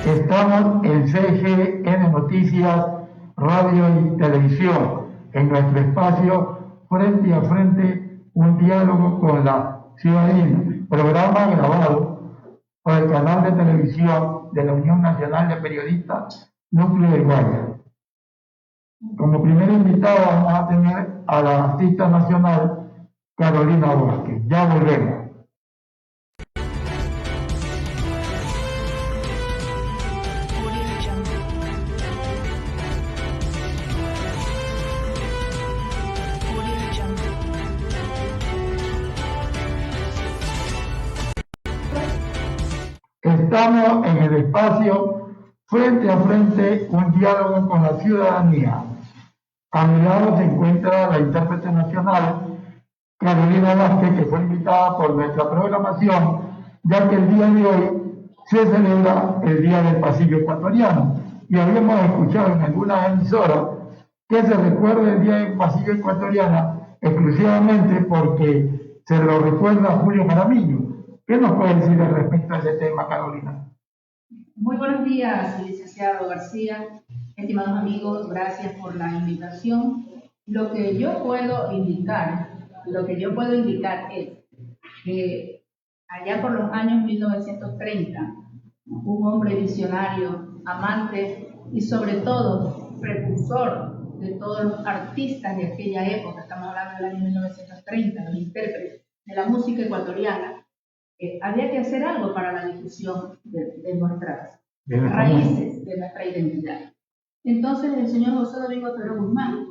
Estamos en CGN Noticias, Radio y Televisión, en nuestro espacio Frente a Frente, un diálogo con la ciudadanía, programa grabado por el canal de televisión de la Unión Nacional de Periodistas, Núcleo del Guayas. Como primer invitado vamos a tener a la artista nacional Carolina Vázquez. Ya volvemos. Estamos en el espacio Frente a Frente, un diálogo con la ciudadanía. A mi lado se encuentra la intérprete nacional Carolina Vázquez, que fue invitada por nuestra programación, ya que el día de hoy se celebra el Día del Pasillo Ecuatoriano. Y habíamos escuchado en algunas emisoras que se recuerda el Día del Pasillo Ecuatoriano exclusivamente porque se lo recuerda a Julio Jaramillo. ¿Qué nos puede decir al respecto a ese tema, Carolina? Muy buenos días, licenciado García. Estimados amigos, gracias por la invitación. Lo que yo puedo indicar es que allá por los años 1930, un hombre visionario, amante y sobre todo precursor de todos los artistas de aquella época, estamos hablando del año 1930, los intérpretes de la música ecuatoriana, había que hacer algo para la difusión de nuestras raíces, de nuestra identidad. Entonces el señor José Domingo Otero Guzmán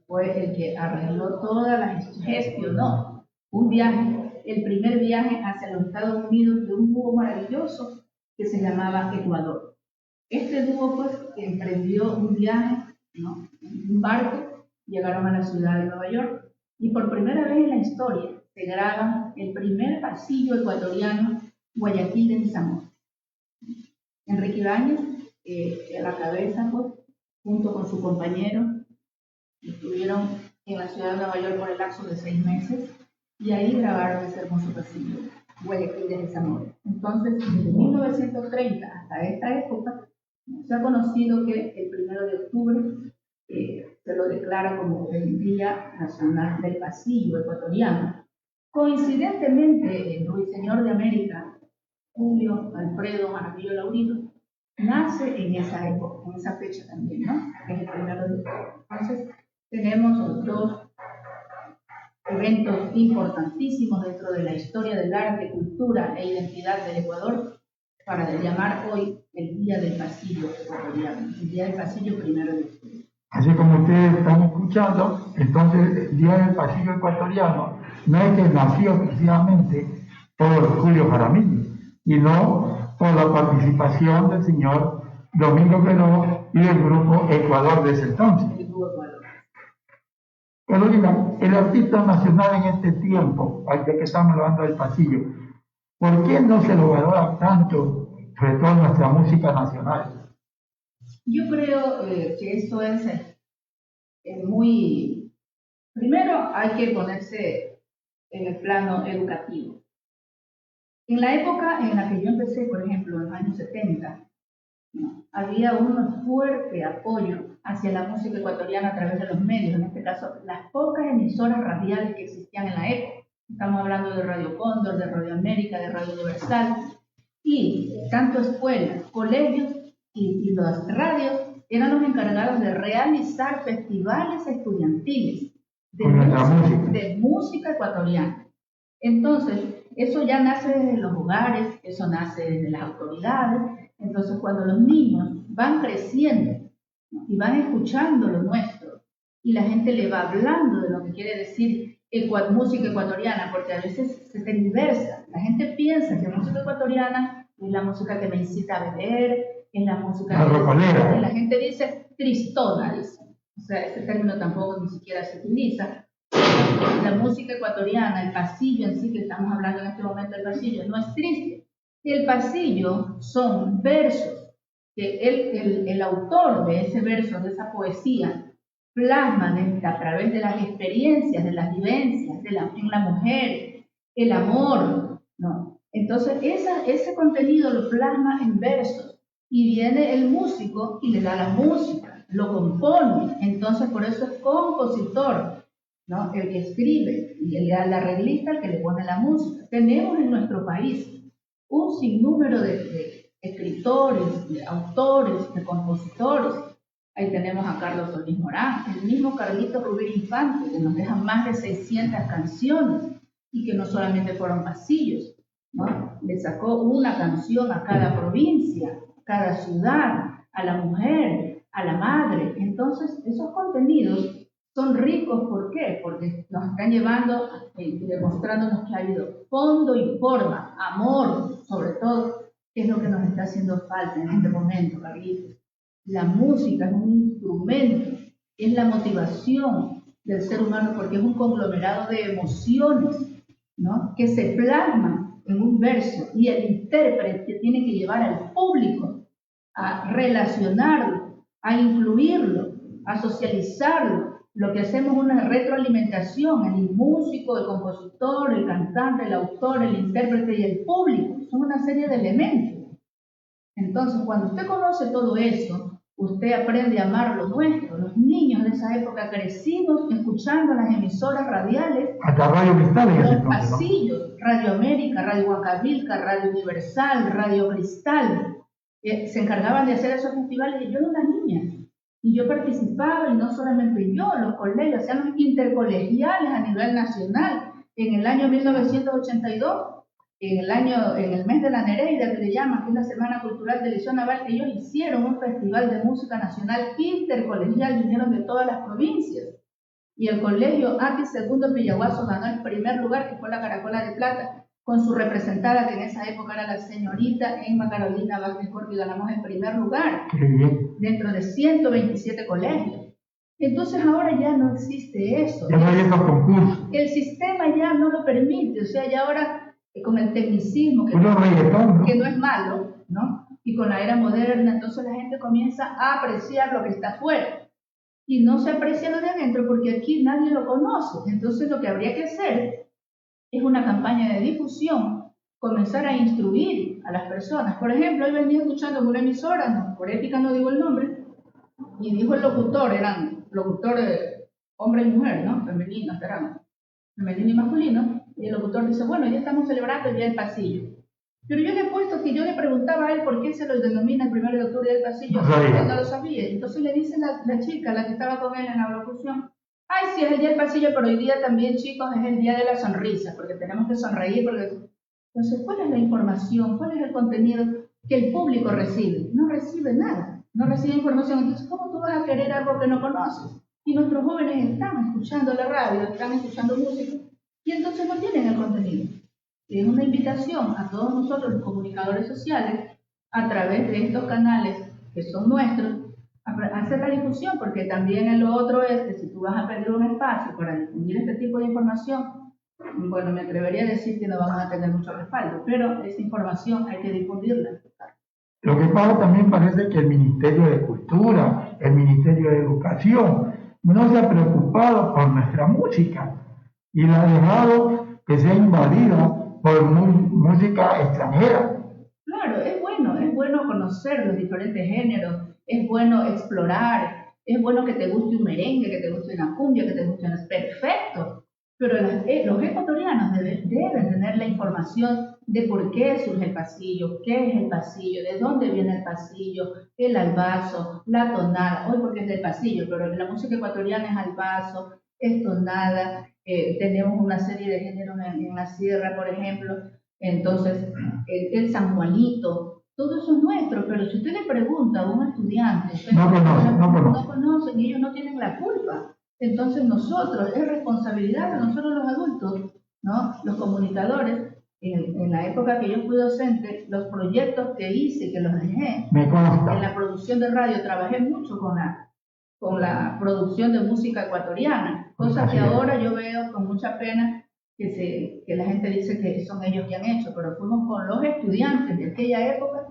fue el que arregló todas las, gestionó un viaje, el primer viaje hacia los Estados Unidos de un dúo maravilloso que se llamaba Ecuador. Este dúo pues emprendió un viaje, ¿no?, en un barco, llegaron a la ciudad de Nueva York y por primera vez en la historia se graba el primer pasillo ecuatoriano Guayaquil de Zamora. Enrique Ibáñez, a la cabeza, pues, junto con su compañero, estuvieron en la ciudad de Nueva York por el lapso de 6 meses y ahí grabaron ese hermoso pasillo Guayaquil de Zamora. Entonces, desde 1930 hasta esta época, se ha conocido que el 1 de octubre se lo declara como el Día Nacional del Pasillo Ecuatoriano. Coincidentemente, el ruiseñor de América, Julio Alfredo Jaramillo Laurido, nace en esa época, en esa fecha también, ¿no? Que es el 1 de octubre. Entonces, tenemos dos eventos importantísimos dentro de la historia del arte, cultura e identidad del Ecuador para llamar hoy el Día del Pasillo Ecuatoriano, el Día del Pasillo 1 de octubre. Así como ustedes están escuchando, entonces el Día del Pasillo Ecuatoriano no es que nació exclusivamente por Julio Jaramillo, sino por la participación del señor Domingo Queró y del grupo Ecuador de ese entonces. Carolina, el artista nacional en este tiempo, ya que estamos hablando del pasillo, ¿por qué no se lo valora tanto, sobre todo nuestra música nacional? Yo creo que esto es muy... Primero hay que ponerse en el plano educativo. En la época en la que yo empecé, por ejemplo, en los años 70, ¿no?, había un fuerte apoyo hacia la música ecuatoriana a través de los medios, en este caso, las pocas emisoras radiales que existían en la época. Estamos hablando de Radio Cóndor, de Radio América, de Radio Universal, y tanto escuelas, colegios y las radios eran los encargados de realizar festivales estudiantiles de música ecuatoriana. Entonces, eso ya nace desde los hogares, eso nace desde las autoridades. Entonces, cuando los niños van creciendo, ¿no?, y van escuchando lo nuestro, y la gente le va hablando de lo que quiere decir música ecuatoriana, porque a veces se tergiversa. La gente piensa que música ecuatoriana es la música que me incita a beber, es la música que la gente dice tristona, dice. O sea, ese término tampoco ni siquiera se utiliza. La música ecuatoriana, el pasillo en sí, que estamos hablando en este momento del pasillo, no es triste. El pasillo son versos que el autor de ese verso, de esa poesía, plasma a través de las experiencias, de las vivencias, en la mujer, el amor, ¿no? Entonces, ese contenido lo plasma en versos y viene el músico y le da la música, lo compone, entonces por eso es compositor, ¿no? El que escribe y el arreglista el que le pone la música. Tenemos en nuestro país un sinnúmero de escritores, de autores, de compositores. Ahí tenemos a Carlos Solís Morán, el mismo Carlito Rubén Infante, que nos deja más de 600 canciones y que no solamente fueron pasillos, ¿no? Le sacó una canción a cada provincia, a cada ciudad, a la mujer, a la madre. Entonces, esos contenidos son ricos, ¿por qué? Porque nos están llevando y demostrándonos que ha habido fondo y forma, amor, sobre todo, que es lo que nos está haciendo falta en este momento, Carlitos. La música es un instrumento, es la motivación del ser humano porque es un conglomerado de emociones, ¿no? Que se plasman en un verso y el intérprete tiene que llevar al público a relacionarlo, a incluirlo, a socializarlo. Lo que hacemos es una retroalimentación, el músico, el compositor, el cantante, el autor, el intérprete y el público. Son una serie de elementos. Entonces, cuando usted conoce todo eso, usted aprende a amar lo nuestro. Los niños de esa época crecimos escuchando las emisoras radiales, hasta Radio Cristal en ese los entonces, ¿no? pasillos, Radio América, Radio Huancavilca, Radio Universal, Radio Cristal. Se encargaban de hacer esos festivales y yo era una niña. Y yo participaba, y no solamente yo, los colegios, hacían los intercolegiales a nivel nacional. En el año 1982, en el mes de la Nereida, que le llaman, que es la Semana Cultural de Liceo Naval, ellos hicieron un festival de música nacional intercolegial, vinieron de todas las provincias. Y el colegio Atis II Pillaguazo ganó el primer lugar, que fue la Caracola de Plata, con su representada, que en esa época era la señorita Emma Carolina Vázquez Corti, ganamos el primer lugar, dentro de 127 colegios. Entonces ahora ya no existe eso. Ya no hay esos concursos. El sistema ya no lo permite, o sea, ya ahora con el tecnicismo, que no es malo, ¿no? Y con la era moderna, entonces la gente comienza a apreciar lo que está afuera. Y no se aprecia lo de adentro porque aquí nadie lo conoce. Entonces lo que habría que hacer es una campaña de difusión, comenzar a instruir a las personas. Por ejemplo, hoy venía escuchando en una emisora, no, por ética no digo el nombre, y dijo el locutor, eran locutores hombre y mujer, ¿no? Femeninos, eran femenino y masculino, y el locutor dice, bueno, ya estamos celebrando el Día del Pasillo. Pero yo le he puesto que yo le preguntaba a él por qué se lo denomina el 1 de octubre del pasillo, él no lo sabía. Entonces le dice la chica, la que estaba con él en la locución, ay, sí, es el día del pasillo, pero hoy día también, chicos, es el día de la sonrisa, porque tenemos que sonreír. Entonces, ¿cuál es la información? ¿Cuál es el contenido que el público recibe? No recibe nada, no recibe información. Entonces, ¿cómo tú vas a querer algo que no conoces? Y nuestros jóvenes están escuchando la radio, están escuchando música, y entonces no tienen el contenido. Es una invitación a todos nosotros, los comunicadores sociales, a través de estos canales que son nuestros, a hacer la difusión, porque también lo otro es que si tú vas a pedir un espacio para difundir este tipo de información, bueno, me atrevería a decir que no vamos a tener mucho respaldo, pero esa información hay que difundirla. Lo que pasa también parece que el Ministerio de Cultura, el Ministerio de Educación, no se ha preocupado por nuestra música y la ha dejado que sea invadida por música extranjera. Claro, es bueno conocer los diferentes géneros, es bueno explorar, es bueno que te guste un merengue, que te guste una cumbia, que te guste una... Perfecto, pero los ecuatorianos deben tener la información de por qué surge el pasillo, qué es el pasillo, de dónde viene el pasillo, el albazo, la tonada, hoy porque es del pasillo, pero la música ecuatoriana es albazo, es tonada, tenemos una serie de géneros en la sierra, por ejemplo, entonces el San Juanito, todo eso es nuestro, pero si usted le pregunta a un estudiante, no conocen y ellos no tienen la culpa. Entonces nosotros, es responsabilidad de nosotros los adultos, ¿no? Los comunicadores. En la época que yo fui docente, los proyectos que hice, que los dejé, en la producción de radio, trabajé mucho con la producción de música ecuatoriana, cosa que ahora yo veo con mucha pena que la gente dice que son ellos que han hecho, pero fuimos con los estudiantes de aquella época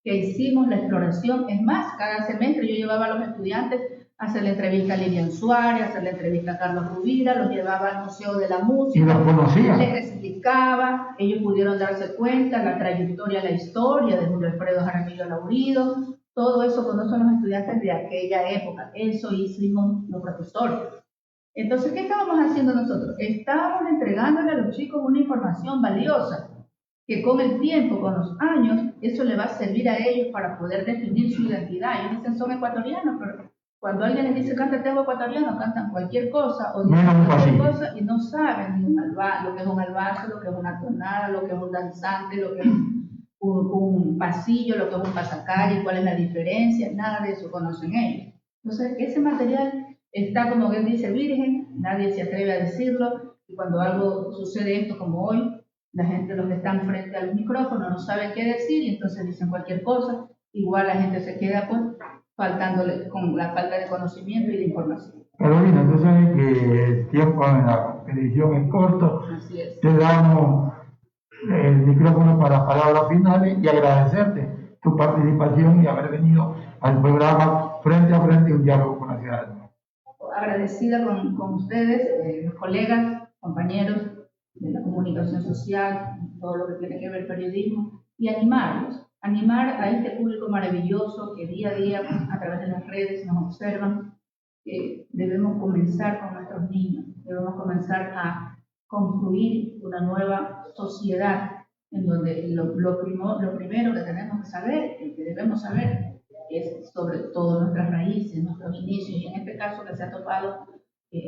que hicimos la exploración. Es más, cada semestre yo llevaba a los estudiantes hacerle entrevista a Lilian Suárez, hacerle entrevista a Carlos Rubira, los llevaba al Museo de la Música, y los conocía. les explicaba, ellos pudieron darse cuenta la trayectoria, la historia de Julio Alfredo Jaramillo Laurido, todo eso conocen los estudiantes de aquella época, eso hicimos los profesores. Entonces, ¿qué estábamos haciendo nosotros? Estábamos entregándole a los chicos una información valiosa, que con el tiempo, con los años, eso le va a servir a ellos para poder definir su identidad. Ellos dicen son ecuatorianos, pero cuando alguien les dice cántate algo ecuatoriano, cantan cualquier cosa o dicen cualquier cosa y no saben lo que es un albazo, lo que es una tonada, lo que es un danzante, lo que es un pasillo, lo que es un pasacalle, cuál es la diferencia, nada de eso conocen ellos. Entonces, ese material está, como él dice, virgen, nadie se atreve a decirlo, y cuando algo sucede esto como hoy, la gente, los que están frente al micrófono, no sabe qué decir y entonces dicen cualquier cosa, igual la gente se queda pues faltándole con la falta de conocimiento y de información. Carolina, tú sabes que el tiempo en la edición es corto. Así es. Te damos el micrófono para palabras finales y agradecerte tu participación y haber venido al programa Frente a Frente, un diálogo con la ciudadanía. Agradecida con ustedes, los colegas, compañeros de la comunicación social, todo lo que tiene que ver periodismo, y animar a este público maravilloso que día a día a través de las redes nos observan, que debemos comenzar con nuestros niños, debemos comenzar a construir una nueva sociedad en donde lo primero que tenemos que saber, que debemos saber, es sobre todo nuestras raíces, nuestros inicios, y en este caso que se ha topado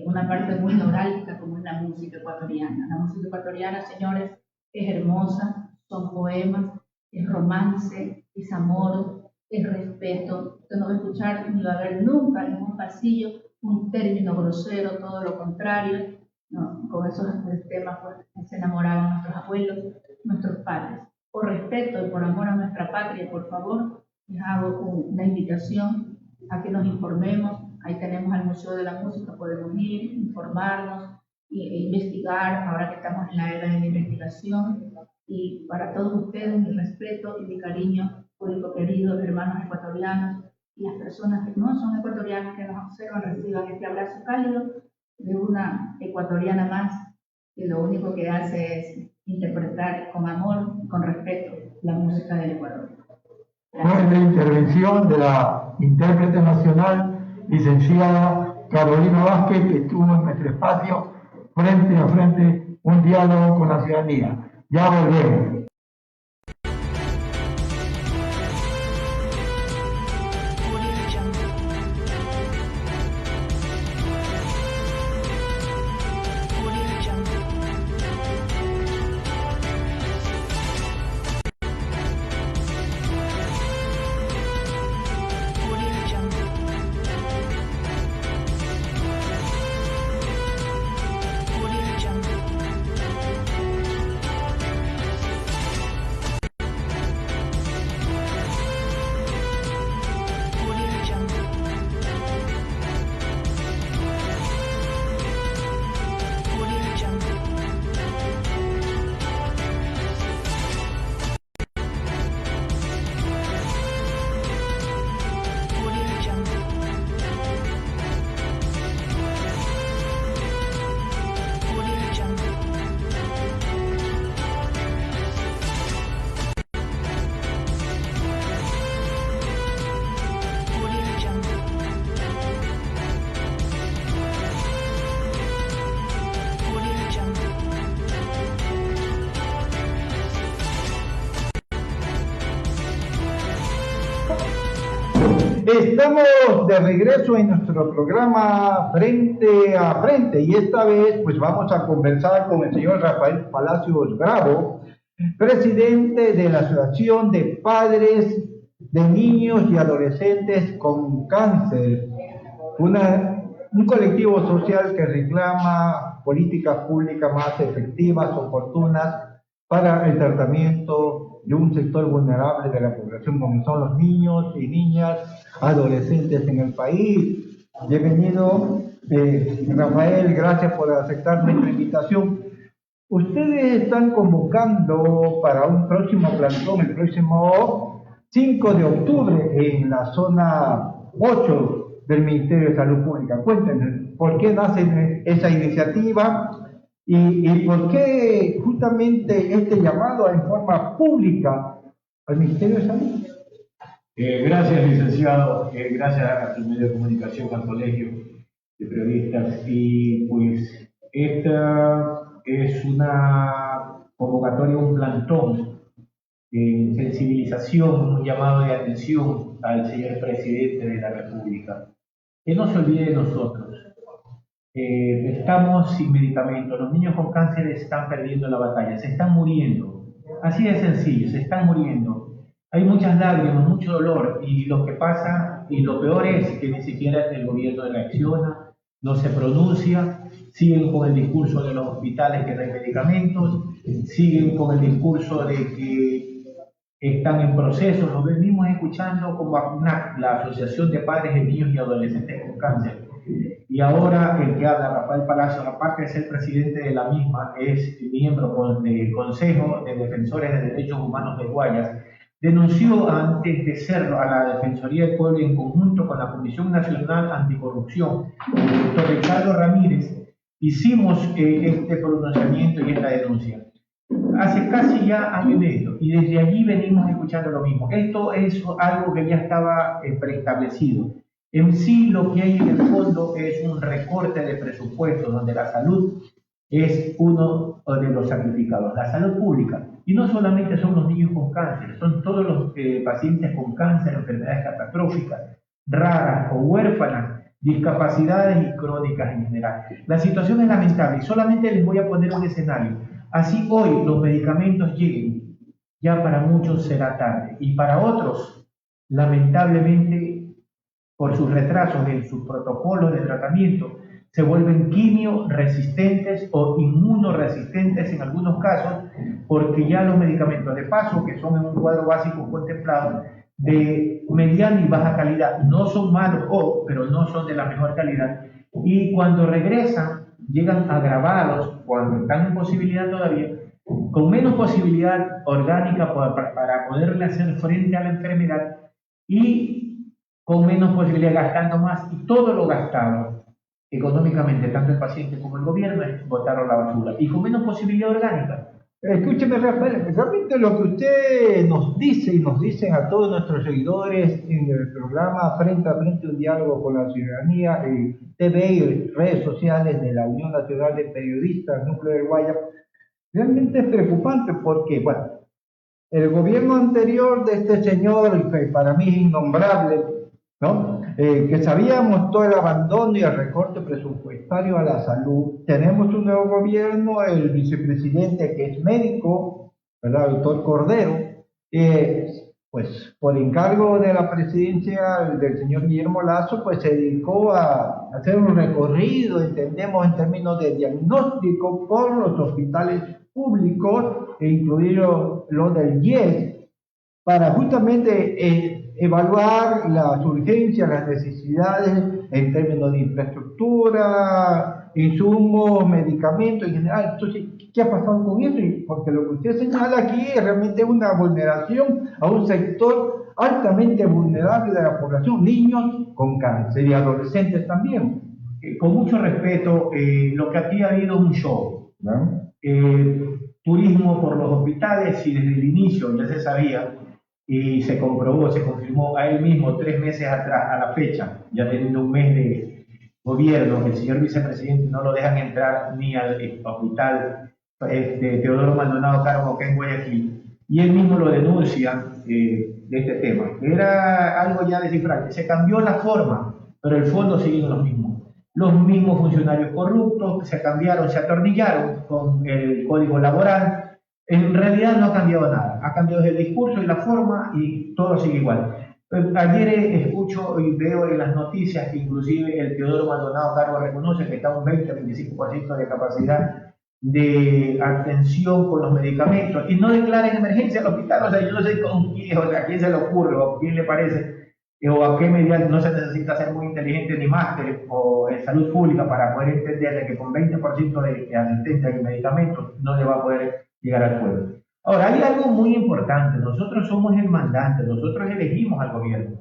una parte muy neurálgica como es la música ecuatoriana. La música ecuatoriana, señores, es hermosa, son poemas, es romance, es amor, es respeto. Usted no va a escuchar ni va a ver nunca en un pasillo un término grosero, todo lo contrario. No, con esos temas pues, se enamoraban nuestros abuelos, nuestros padres. Por respeto y por amor a nuestra patria, por favor, les hago una invitación a que nos informemos. Ahí tenemos al Museo de la Música, podemos ir, informarnos e investigar, ahora que estamos en la era de la investigación. Y para todos ustedes, mi respeto y mi cariño, público querido, hermanos ecuatorianos, y las personas que no son ecuatorianas, que nos observan, reciban este abrazo cálido de una ecuatoriana más, que lo único que hace es interpretar con amor, con respeto, la música del Ecuador. Fue la intervención de la intérprete nacional, licenciada Carolina Vázquez, que estuvo en nuestro espacio Frente a Frente, un diálogo con la ciudadanía. Ya volvemos. Estamos de regreso en nuestro programa Frente a Frente y esta vez pues vamos a conversar con el señor Rafael Palacios Bravo, presidente de la Asociación de Padres de Niños y Adolescentes con Cáncer, un colectivo social que reclama políticas públicas más efectivas, oportunas para el tratamiento de un sector vulnerable de la población, como son los niños y niñas, adolescentes en el país. Bienvenido, Rafael, gracias por aceptar nuestra invitación. Ustedes están convocando para un próximo plantón, el próximo 5 de octubre, en la zona 8 del Ministerio de Salud Pública. Cuéntenos, ¿por qué nace esa iniciativa y por qué justamente este llamado en forma pública al Ministerio de Salud? Gracias, licenciado. Gracias a su medio de comunicación, al colegio de periodistas. Y pues esta es una convocatoria, un plantón de sensibilización, un llamado de atención al señor presidente de la República. Que no se olvide de nosotros. Estamos sin medicamentos, los niños con cáncer están perdiendo la batalla, se están muriendo. Así de sencillo, se están muriendo. Hay muchas lágrimas, mucho dolor, y lo que pasa, y lo peor es que ni siquiera el gobierno reacciona, no se pronuncia, siguen con el discurso de los hospitales que no hay medicamentos, siguen con el discurso de que están en proceso. Lo venimos escuchando como ACNAC, la Asociación de Padres de Niños y Adolescentes con Cáncer. Y ahora el que habla, Rafael Palacios, aparte de ser presidente de la misma, es miembro del Consejo de Defensores de Derechos Humanos de Guayas. Denunció antes de serlo a la Defensoría del Pueblo en conjunto con la Comisión Nacional Anticorrupción, el doctor Ricardo Ramírez. Hicimos este pronunciamiento y esta denuncia hace casi ya año y medio, y desde allí venimos escuchando lo mismo. Esto es algo que ya estaba preestablecido. En sí, lo que hay en el fondo es un recorte de presupuesto donde la salud es uno de los sacrificados, la salud pública. Y no solamente son los niños con cáncer, son todos los pacientes con cáncer, enfermedades catastróficas, raras o huérfanas, discapacidades y crónicas en general. La situación es lamentable y solamente les voy a poner un escenario. Así hoy los medicamentos lleguen, ya para muchos será tarde, y para otros, lamentablemente, por sus retrasos en sus protocolos de tratamiento, se vuelven quimio-resistentes o inmunoresistentes en algunos casos, porque ya los medicamentos de paso, que son en un cuadro básico contemplado, de mediana y baja calidad, no son malos, pero no son de la mejor calidad, y cuando regresan, llegan agravados, cuando están en posibilidad todavía, con menos posibilidad orgánica para poderle hacer frente a la enfermedad, y con menos posibilidad, gastando más, y todo lo gastado económicamente, tanto el paciente como el gobierno, es botarlo a la basura, y con menos posibilidad orgánica. Escúcheme, Rafael, realmente lo que usted nos dice y nos dicen a todos nuestros seguidores en el programa Frente a Frente, un diálogo con la ciudadanía, TV y redes sociales de la Unión Nacional de Periodistas, Núcleo del Guayas, realmente es preocupante porque, bueno, el gobierno anterior de este señor, que para mí es innombrable, ¿no? Que sabíamos todo el abandono y el recorte presupuestario a la salud. Tenemos un nuevo gobierno, el vicepresidente que es médico, ¿verdad? El doctor Cordero, pues por encargo de la presidencia del señor Guillermo Lasso, pues se dedicó a hacer un recorrido, entendemos en términos de diagnóstico, por los hospitales públicos, incluido los del IES, para justamente evaluar las urgencias, las necesidades en términos de infraestructura, insumos, medicamentos en general. Entonces, ¿qué ha pasado con eso? Porque lo que usted señala aquí es realmente una vulneración a un sector altamente vulnerable de la población, niños con cáncer y adolescentes también. Con mucho respeto, lo que aquí ha habido es un show, ¿no? Turismo por los hospitales, y desde el inicio ya se sabía y se comprobó, se confirmó a él mismo 3 meses atrás, a la fecha, ya teniendo un mes de gobierno, el señor vicepresidente no lo dejan entrar ni al hospital Teodoro Maldonado Caro acá en Guayaquil, y él mismo lo denuncia de este tema. Era algo ya descifrable, se cambió la forma, pero el fondo sigue los mismos. Los mismos funcionarios corruptos se cambiaron, se atornillaron con el código laboral. En realidad no ha cambiado nada, ha cambiado el discurso y la forma y todo sigue igual. Ayer escucho y veo en las noticias que inclusive el Teodoro Maldonado Cargo reconoce que está un 20-25% de capacidad de atención con los medicamentos y no declara en emergencia al hospital. O sea, yo no sé con quién, o sea, a quién se le ocurre o a quién le parece o a qué medida. No se necesita ser muy inteligente ni máster o en salud pública para poder entender que con 20% de asistencia de medicamentos no le va a poder llegar al pueblo. Ahora, hay algo muy importante. Nosotros somos el mandante, nosotros elegimos al gobierno.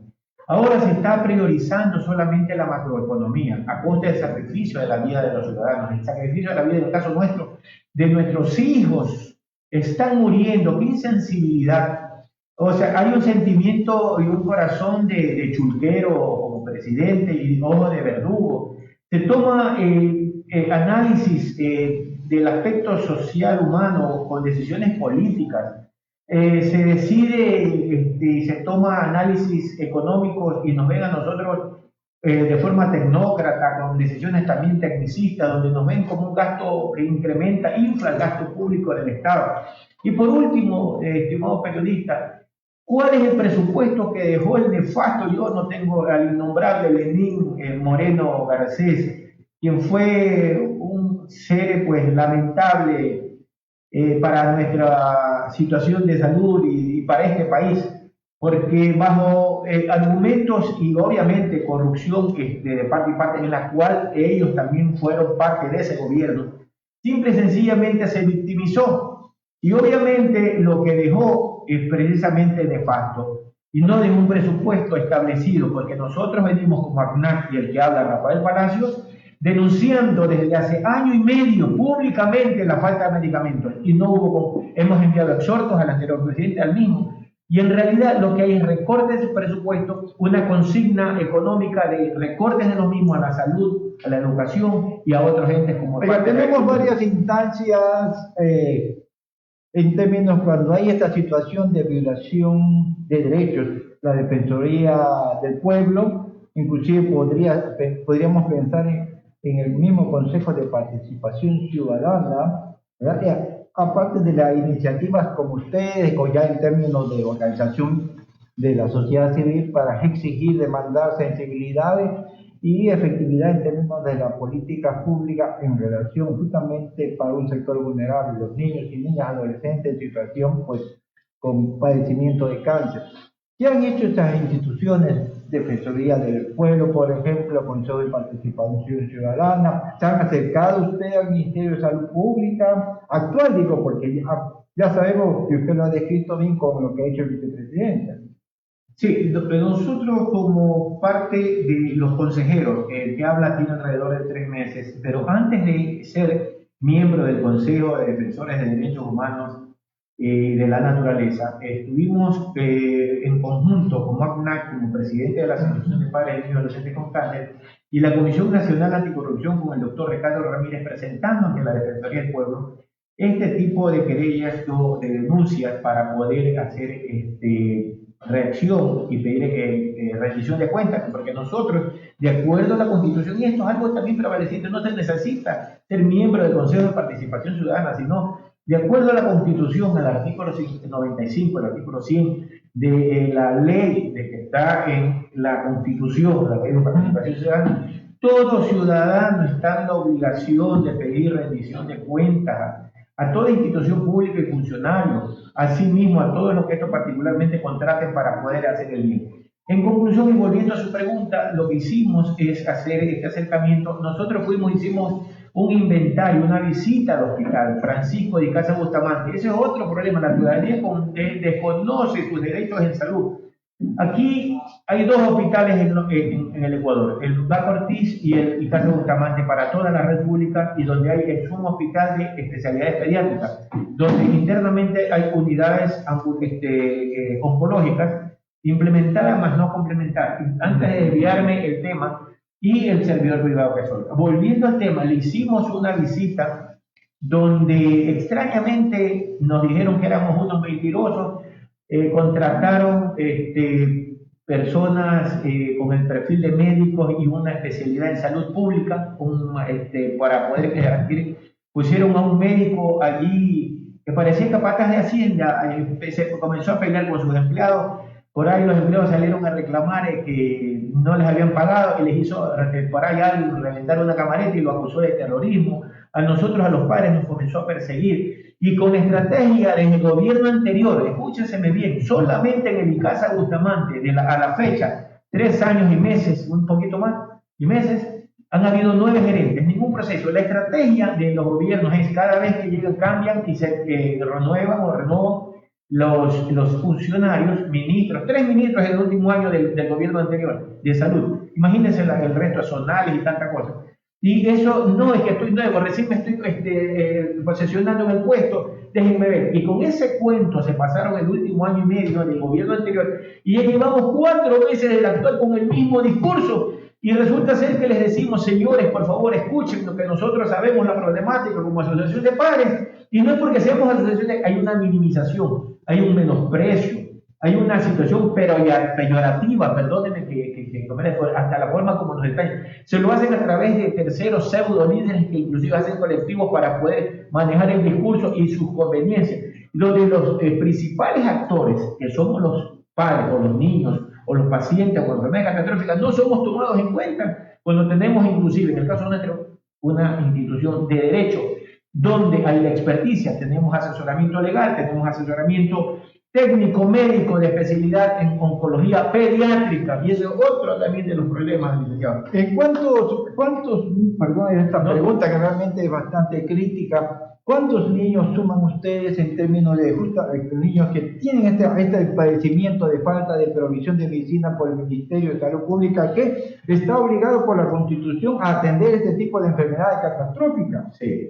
Ahora se está priorizando solamente la macroeconomía a costa del sacrificio de la vida de los ciudadanos, el sacrificio de la vida, en el caso nuestro, de nuestros hijos. Están muriendo, qué insensibilidad. O sea, hay un sentimiento y un corazón de chulquero como presidente y ojo de verdugo. Se toma análisis del aspecto social humano con decisiones políticas. Se decide y se toma análisis económicos y nos ven a nosotros de forma tecnócrata, con decisiones también tecnicistas, donde nos ven como un gasto que incrementa, infla el gasto público del Estado. Y por último, estimado periodista, ¿cuál es el presupuesto que dejó el nefasto? Yo no tengo al innombrable Lenín Moreno Garcés, quien fue un ser pues lamentable para nuestra situación de salud y para este país, porque bajo argumentos y obviamente corrupción de parte y parte en la cual ellos también fueron parte de ese gobierno, simple y sencillamente se victimizó y obviamente lo que dejó es precisamente nefasto y no de un presupuesto establecido, porque nosotros venimos como ACNAC y el que habla Rafael Palacios denunciando desde hace año y medio públicamente la falta de medicamentos y no hubo, hemos enviado exhortos al anterior presidente, al mismo, y en realidad lo que hay es recortes de presupuesto, una consigna económica de recortes de lo mismo a la salud, a la educación y a otros entes como... Oiga, tenemos varias instancias en términos cuando hay esta situación de violación de derechos, la Defensoría del Pueblo, inclusive podríamos pensar en el mismo Consejo de Participación Ciudadana, ¿verdad? Aparte de las iniciativas como ustedes, o ya en términos de organización de la sociedad civil para exigir, demandar sensibilidades y efectividad en términos de la política pública en relación justamente para un sector vulnerable, los niños y niñas adolescentes en situación pues con padecimiento de cáncer. ¿Qué han hecho estas instituciones? Defensoría del Pueblo, por ejemplo, Consejo de Participación Ciudadana? ¿Se han acercado usted al Ministerio de Salud Pública? Actual, digo, porque ya sabemos que usted lo ha descrito bien con lo que ha hecho el vicepresidente. Sí, nosotros como parte de los consejeros, el que habla tiene alrededor de 3 meses, pero antes de ser miembro del Consejo de Defensores de Derechos Humanos de la Naturaleza, estuvimos en conjunto como ACNAC, como presidente de la Asociación de Padres de Niños y Adolescentes con Cáncer, y la Comisión Nacional Anticorrupción con el doctor Ricardo Ramírez, presentando ante la Defensoría del Pueblo este tipo de querellas o de denuncias para poder hacer reacción y pedir rendición de cuentas, porque nosotros, de acuerdo a la Constitución, y esto es algo también prevaleciente, no se necesita ser miembro del Consejo de Participación Ciudadana, sino de acuerdo a la Constitución, al artículo 95, el artículo 100 de la ley que está en la Constitución, la ley de participación ciudadana, todo ciudadano está en la obligación de pedir rendición de cuentas a toda institución pública y funcionario, asimismo a todos los que esto particularmente contraten para poder hacer el bien. En conclusión, y volviendo a su pregunta, lo que hicimos es hacer este acercamiento. Nosotros hicimos un inventario, una visita al hospital Francisco de Casa Bustamante. Ese es otro problema, la ciudadanía desconoce sus derechos en salud. Aquí hay 2 hospitales en el Ecuador, el Baco Ortiz y Casa Bustamante para toda la red pública, y donde es un hospital de especialidades pediátricas, donde internamente hay unidades oncológicas implementadas más no complementarias. Antes de desviarme el tema y el servidor privado que soy. Volviendo al tema, le hicimos una visita donde extrañamente nos dijeron que éramos unos mentirosos. Contrataron personas con el perfil de médicos y una especialidad en salud pública para poder garantir. Pusieron a un médico allí que parecía capataz de Hacienda, se comenzó a pelear con sus empleados. Por ahí los empleados salieron a reclamar que no les habían pagado y les hizo por ahí alguien reventar una camioneta y lo acusó de terrorismo. A nosotros, a los padres, nos comenzó a perseguir. Y con estrategia del gobierno anterior, escúchenseme bien, solamente en el Icasa Bustamante, a la fecha, 3 años y meses, un poquito más, y meses, han habido 9 gerentes, ningún proceso. La estrategia de los gobiernos es cada vez que llegan, cambian y se renuevan o renovan los funcionarios, ministros, 3 ministros en el último año del gobierno anterior de salud. Imagínense el resto de zonales y tanta cosa. Y eso no es que estoy nuevo, recién me estoy posesionando en el puesto, déjenme ver. Y con ese cuento se pasaron el último año y medio del gobierno anterior y ya llevamos 4 meses del actual con el mismo discurso. Y resulta ser que les decimos, señores, por favor, escuchen lo que nosotros sabemos la problemática como asociación de padres. Y no es porque seamos asociaciones, hay una minimización, hay un menosprecio, hay una situación peyorativa, perdónenme que hasta la forma como nos están. Se lo hacen a través de terceros pseudo líderes que inclusive hacen colectivos para poder manejar el discurso y sus conveniencias. Donde los principales actores, que somos los padres o los niños, o los pacientes con enfermedades catastróficas, no somos tomados en cuenta cuando tenemos inclusive, en el caso nuestro, una institución de derecho, donde hay la experticia, tenemos asesoramiento legal, tenemos asesoramiento técnico, médico de especialidad en oncología pediátrica, y ese es otro también de los problemas, licenciado. ¿En perdón esta pregunta que realmente es bastante crítica, cuántos niños suman ustedes en términos de niños que tienen este padecimiento de falta de provisión de medicina por el Ministerio de Salud Pública, que está obligado por la Constitución a atender este tipo de enfermedades catastróficas? Sí,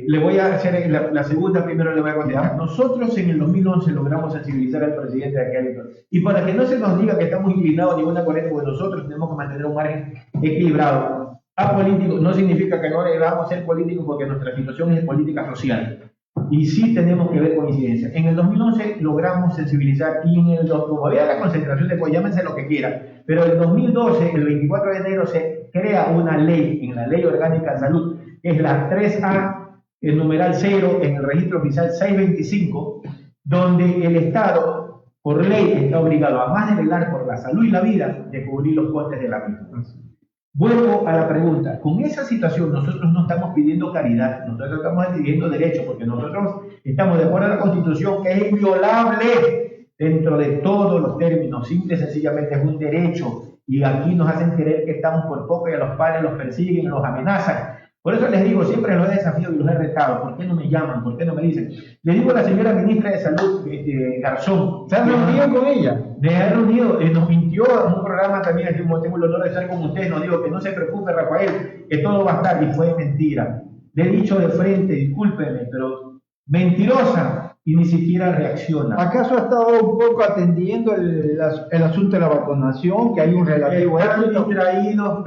le voy a hacer la segunda, primero le voy a contestar. Nosotros en el 2011 logramos sensibilizar al presidente de aquel, y para que no se nos diga que estamos inclinados a ninguna corriente, porque nosotros tenemos que mantener un margen equilibrado. Apolítico no significa que no debamos ser políticos, porque nuestra situación es política social y sí tenemos que ver con incidencia. En el 2011 logramos sensibilizar, y en como había la concentración de, pues llámense lo que quieran, pero en el 2012, el 24 de enero, se crea una ley, en la Ley Orgánica de Salud, que es la 3A, el numeral 0, en el registro oficial 625, donde el Estado, por ley, está obligado, a más de velar por la salud y la vida, de cubrir los costes de la misma. Vuelvo a la pregunta. Con esa situación nosotros no estamos pidiendo caridad, nosotros estamos pidiendo derecho, porque nosotros estamos de acuerdo a la Constitución, que es inviolable dentro de todos los términos. Simple y sencillamente es un derecho, y aquí nos hacen creer que estamos por poco y a los padres los persiguen, los amenazan. Por eso les digo, siempre los he desafiado y los he retado. ¿Por qué no me llaman? ¿Por qué no me dicen? Le digo a la señora ministra de Salud, Garzón. ¿Se han reunido con ella? Me he reunido, nos mintió en un programa también, aquí tengo el honor de estar con ustedes, nos dijo que no se preocupe, Rafael, que todo va a estar, y fue mentira. Le he dicho de frente, discúlpeme, pero mentirosa, y ni siquiera reacciona. ¿Acaso ha estado un poco atendiendo el asunto de la vacunación, que hay un relativo éxito? Distraídos,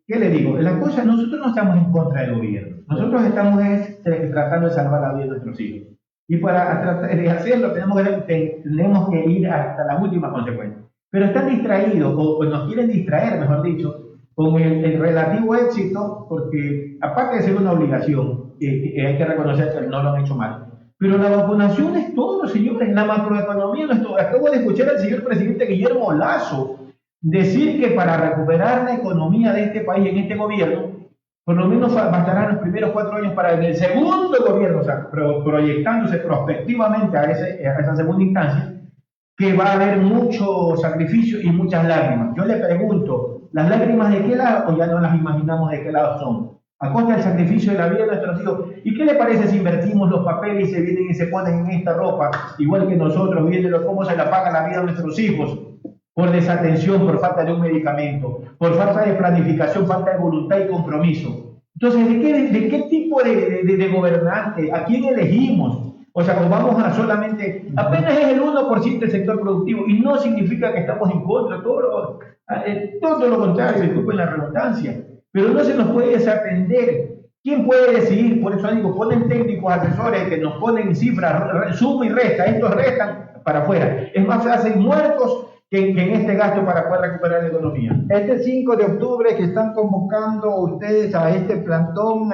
¿qué le digo? La cosa, nosotros no estamos en contra del gobierno, nosotros estamos tratando de salvar la vida de nuestros hijos. Y para tratar de hacerlo tenemos que ir hasta las últimas consecuencias. Pero están distraídos, o nos quieren distraer, mejor dicho, con el relativo éxito, porque aparte de ser una obligación, hay que reconocer que no lo han hecho mal. Pero la vacunación es todo, señores, la macroeconomía no es todo. Acabo de escuchar al señor presidente Guillermo Lasso decir que para recuperar la economía de este país, en este gobierno, por lo menos bastarán los primeros 4 años para en el segundo gobierno, o sea, proyectándose prospectivamente a esa segunda instancia, que va a haber mucho sacrificio y muchas lágrimas. Yo le pregunto, ¿las lágrimas de qué lado, o ya no las imaginamos de qué lado son? A costa del sacrificio de la vida de nuestros hijos. ¿Y qué le parece si invertimos los papeles y se vienen y se ponen en esta ropa, igual que nosotros, viendo cómo se le apaga la vida a nuestros hijos? Por desatención, por falta de un medicamento, por falta de planificación, falta de voluntad y compromiso. Entonces, ¿de qué tipo de gobernante? ¿A quién elegimos? O sea, como vamos a solamente, apenas es el 1% del sector productivo, y no significa que estamos en contra, todo lo contrario, disculpen la redundancia, pero no se nos puede desatender. ¿Quién puede decidir? Por eso digo, ponen técnicos, asesores que nos ponen cifras, suma y resta, estos restan para afuera. Es más fácil muertos que en este gasto para poder recuperar la economía. Este 5 de octubre que están convocando ustedes a este plantón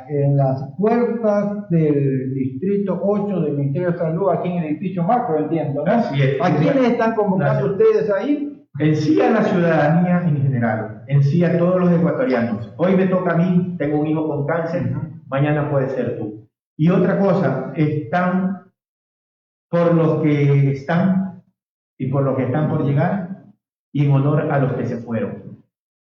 en las puertas del Distrito 8 del Ministerio de Salud, aquí en el edificio Macro, entiendo, ¿no? Así es. ¿A quiénes están convocando ustedes ahí? En sí a la ciudadanía en general, en sí a todos los ecuatorianos. Hoy me toca a mí, tengo un hijo con cáncer, mañana puede ser tú. Y otra cosa, están por los que están y por los que están por llegar, y en honor a los que se fueron.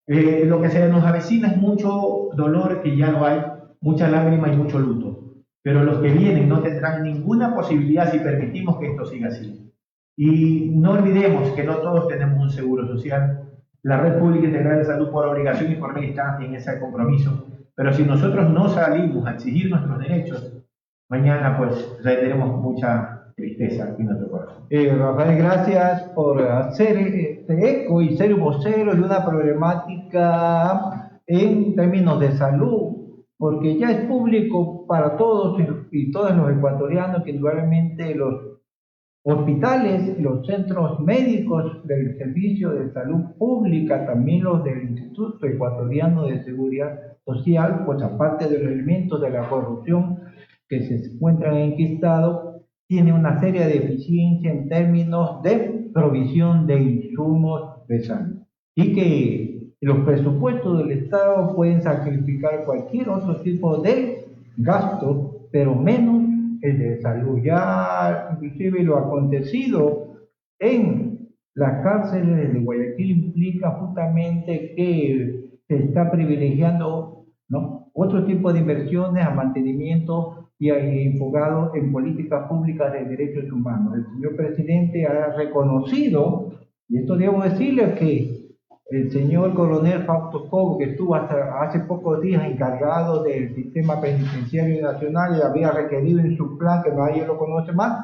Lo que se nos avecina es mucho dolor, que ya lo hay, mucha lágrima y mucho luto. pero los que vienen no tendrán ninguna posibilidad si permitimos que esto siga así. Y no olvidemos que no todos tenemos un seguro social. La Red Pública Integral de Salud por obligación y por ley está en ese compromiso, pero si nosotros no salimos a exigir nuestros derechos, mañana pues tendremos mucha tristeza en nuestro corazón. Rafael, gracias por hacer este eco y ser vocero de una problemática en términos de salud, porque ya es público para todos y todos los ecuatorianos que indudablemente los hospitales, los centros médicos del Servicio de Salud Pública, también los del Instituto Ecuatoriano de Seguridad Social, pues aparte de los elementos de la corrupción que se encuentran enquistados, tiene una seria deficiencia en términos de provisión de insumos de salud. Y que los presupuestos del Estado pueden sacrificar cualquier otro tipo de gasto, pero menos el de salud. Ya inclusive lo acontecido en las cárceles de Guayaquil implica justamente que se está privilegiando, ¿no?, otro tipo de inversiones a mantenimiento y enfocado en políticas públicas de derechos humanos. El señor presidente ha reconocido, y esto debo decirle, que el señor coronel Fausto Cobo, que estuvo hasta hace pocos días encargado del sistema penitenciario nacional y había requerido en su plan, que nadie lo conoce más,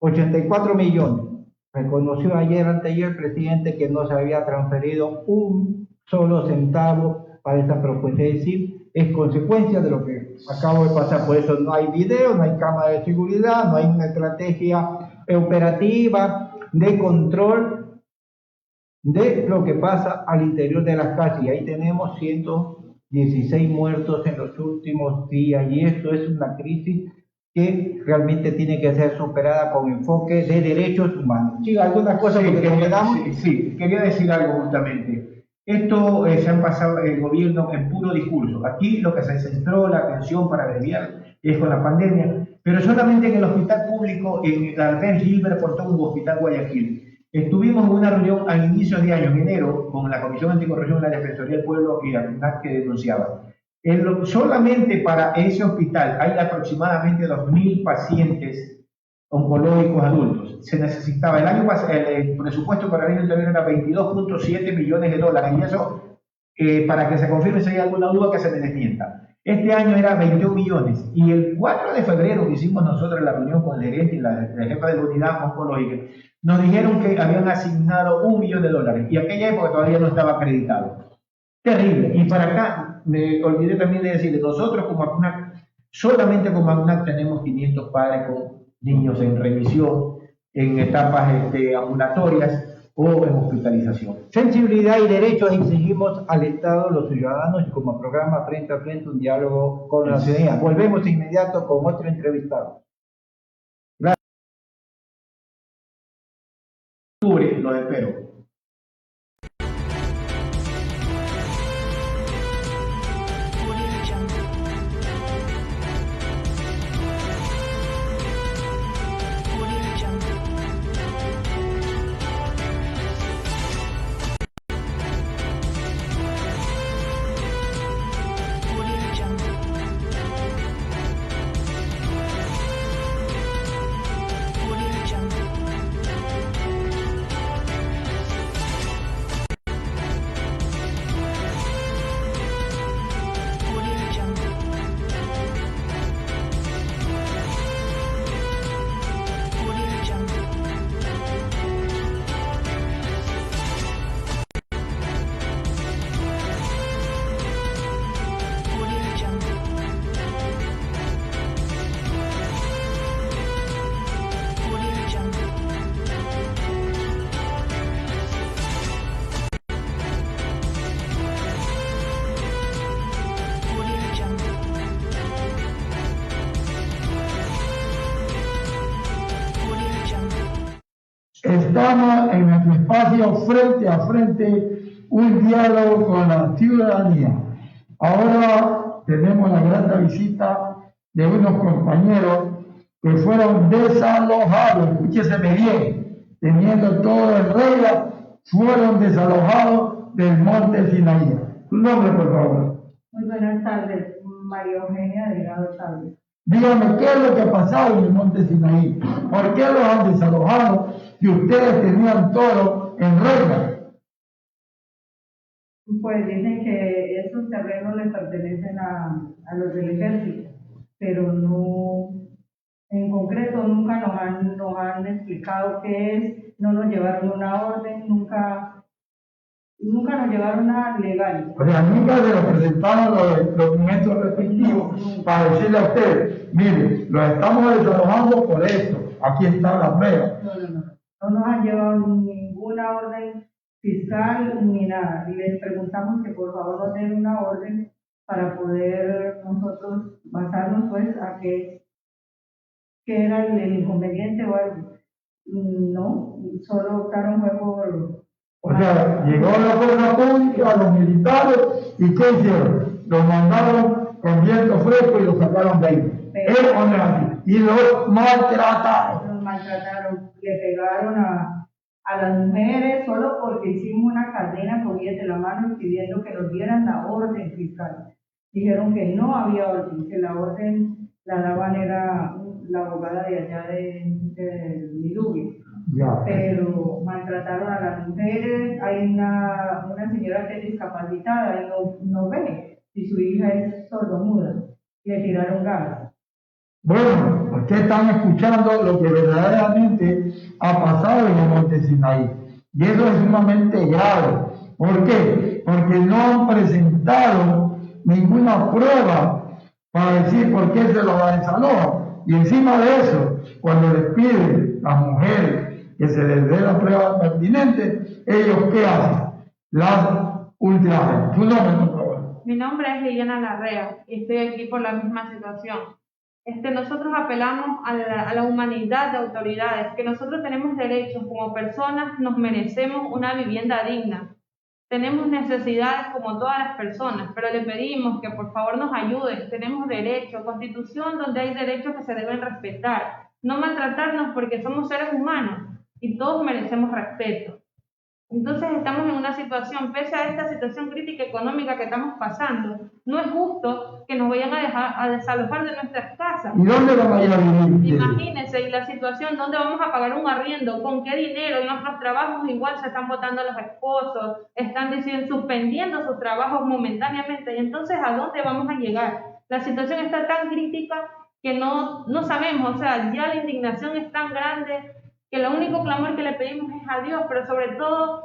84 millones. Reconoció anteayer el presidente que no se había transferido un solo centavo para esta propuesta. Es decir, es consecuencia de lo que acabo de pasar. Por eso no hay video, no hay cámara de seguridad, no hay una estrategia operativa de control de lo que pasa al interior de las casas. Y ahí tenemos 116 muertos en los últimos días, y esto es una crisis que realmente tiene que ser superada con enfoque de derechos humanos. Sí, ¿alguna cosa que quedamos? Sí, quería decir algo justamente. Esto se han pasado el gobierno en puro discurso. Aquí lo que se centró la atención para abreviar es con la pandemia, pero solamente en el hospital público, en la Albert Gilbert Portón, Hospital Guayaquil. Estuvimos en una reunión a inicios de año, en enero, con la Comisión Anticorrupción de la Defensoría del Pueblo y la CNAC, que denunciaba. Solamente para ese hospital hay aproximadamente 2.000 pacientes oncológicos adultos. Se necesitaba, el presupuesto para el año anterior era 22.7 millones de dólares, y eso, para que se confirme si hay alguna duda, que se me desmienta. Este año era 21 millones, y el 4 de febrero que hicimos nosotros la reunión con el gerente y la jefa de la unidad oncológica, nos dijeron que habían asignado $1 millón, y aquella época todavía no estaba acreditado. Terrible. Y para acá, me olvidé también de decirle, nosotros como ACNAC, solamente como ACNAC tenemos 500 padres con niños en remisión, en etapas ambulatorias o en hospitalización. Sensibilidad y derechos exigimos al Estado, los ciudadanos, y como programa Frente a Frente, un diálogo con la ciudadanía. Volvemos de inmediato con otro entrevistado. Gracias. Los espero. Estamos en nuestro espacio Frente a Frente, un diálogo con la ciudadanía. Ahora tenemos la grata visita de unos compañeros que fueron desalojados, escúcheseme bien, teniendo todo en regla, fueron desalojados del Monte Sinaí. Tu nombre, por favor. Muy buenas tardes, María Eugenia Delgado Chávez. Díganme qué es lo que ha pasado en el monte Sinaí. ¿Por qué los han desalojado si ustedes tenían todo en regla? Pues dicen que esos terrenos les pertenecen a los del ejército, pero no, en concreto nunca nos han explicado qué es, no nos llevaron una orden, nunca nos llevaron una legal. O sea, nunca se les presentaron los documentos respectivos para decirle a ustedes, mire, los estamos desalojando por esto, aquí está la prueba. No nos han llevado ninguna orden fiscal ni nada. Y les preguntamos que por favor nos den una orden para poder nosotros basarnos pues a qué era el inconveniente o algo. No, solo optaron fue por... O sea, llegó la fuerza pública, los militares, ¿y qué hicieron? Los mandaron con viento fresco y los sacaron de ahí. ¿Es o no es así? Y los maltrataron. Los maltrataron, le pegaron a las mujeres solo porque hicimos una cadena con ellas de la mano pidiendo que nos dieran la orden fiscal. Dijeron que no había orden, que la orden la daban era la abogada de allá de Milubi. Ya. Pero maltrataron a las mujeres. Hay una señora que es discapacitada y no ve, y su hija es sordomuda. Le tiraron gas. Bueno, ustedes están escuchando lo que verdaderamente ha pasado en el monte Sinaí. Y eso es sumamente grave. ¿Por qué? Porque no han presentado ninguna prueba para decir por qué se los desalojan. Y encima de eso, cuando les piden a las mujeres que se les dé la prueba pertinente, ellos ¿qué hacen? Las ultrajan. ¿Tu nombre, por favor? Mi nombre es Liliana Larrea y estoy aquí por la misma situación. Nosotros apelamos a la humanidad de autoridades, que nosotros tenemos derechos como personas, nos merecemos una vivienda digna. Tenemos necesidades como todas las personas, pero le pedimos que por favor nos ayuden. Tenemos derechos, constitución donde hay derechos que se deben respetar. No maltratarnos porque somos seres humanos y todos merecemos respeto. Entonces estamos en una situación, pese a esta situación crítica económica que estamos pasando, no es justo que nos vayan a desalojar de nuestras casas. ¿Y dónde van a ir a vivir? Imagínense, y la situación, ¿dónde vamos a pagar un arriendo? ¿Con qué dinero? En nuestros trabajos igual se están votando los esposos, están suspendiendo sus trabajos momentáneamente. Y entonces, ¿a dónde vamos a llegar? La situación está tan crítica que no sabemos, o sea, ya la indignación es tan grande que lo único clamor que le pedimos es a Dios, pero sobre todo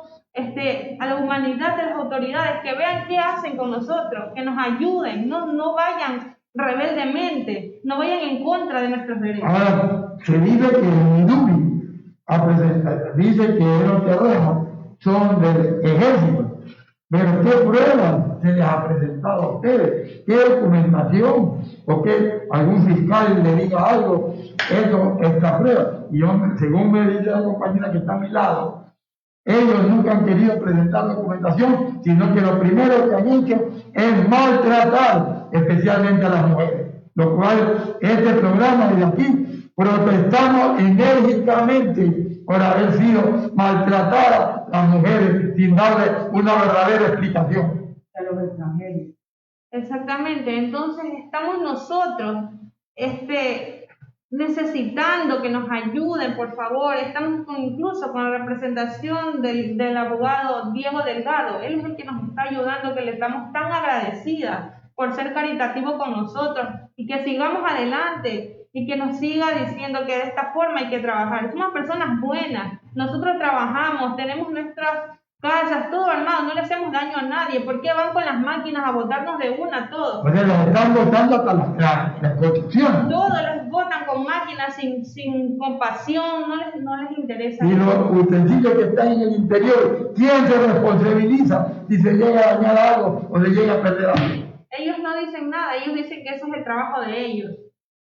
a la humanidad de las autoridades, que vean qué hacen con nosotros, que nos ayuden, no vayan rebeldemente, no vayan en contra de nuestros derechos. Ahora, se dice que Milubi dice que los terrenos son del ejército, pero ¿qué pruebas se les ha presentado a ustedes? ¿Qué documentación? ¿O que algún fiscal le diga algo? Esta prueba. Y yo, según me dice la compañera que está a mi lado, ellos nunca han querido presentar documentación, sino que lo primero que han hecho es maltratar, especialmente a las mujeres. Lo cual, este programa desde aquí, protestamos enérgicamente por haber sido maltratadas las mujeres sin darle una verdadera explicación. A los extranjeros. Exactamente, entonces estamos nosotros necesitando que nos ayuden, por favor. Estamos incluso con la representación del abogado Diego Delgado. Él es el que nos está ayudando, que le estamos tan agradecidas por ser caritativo con nosotros y que sigamos adelante y que nos siga diciendo que de esta forma hay que trabajar. Somos personas buenas, nosotros trabajamos, tenemos nuestras casas, todo armado, no le hacemos daño a nadie. ¿Por qué van con las máquinas a botarnos de una todo? O sea, los están botando hasta la construcción. Todos los botan con máquinas sin compasión, no les interesa. Y los utensilios que están en el interior, ¿quién se responsabiliza si se llega a dañar algo o se llega a perder algo? Ellos no dicen nada, ellos dicen que eso es el trabajo de ellos.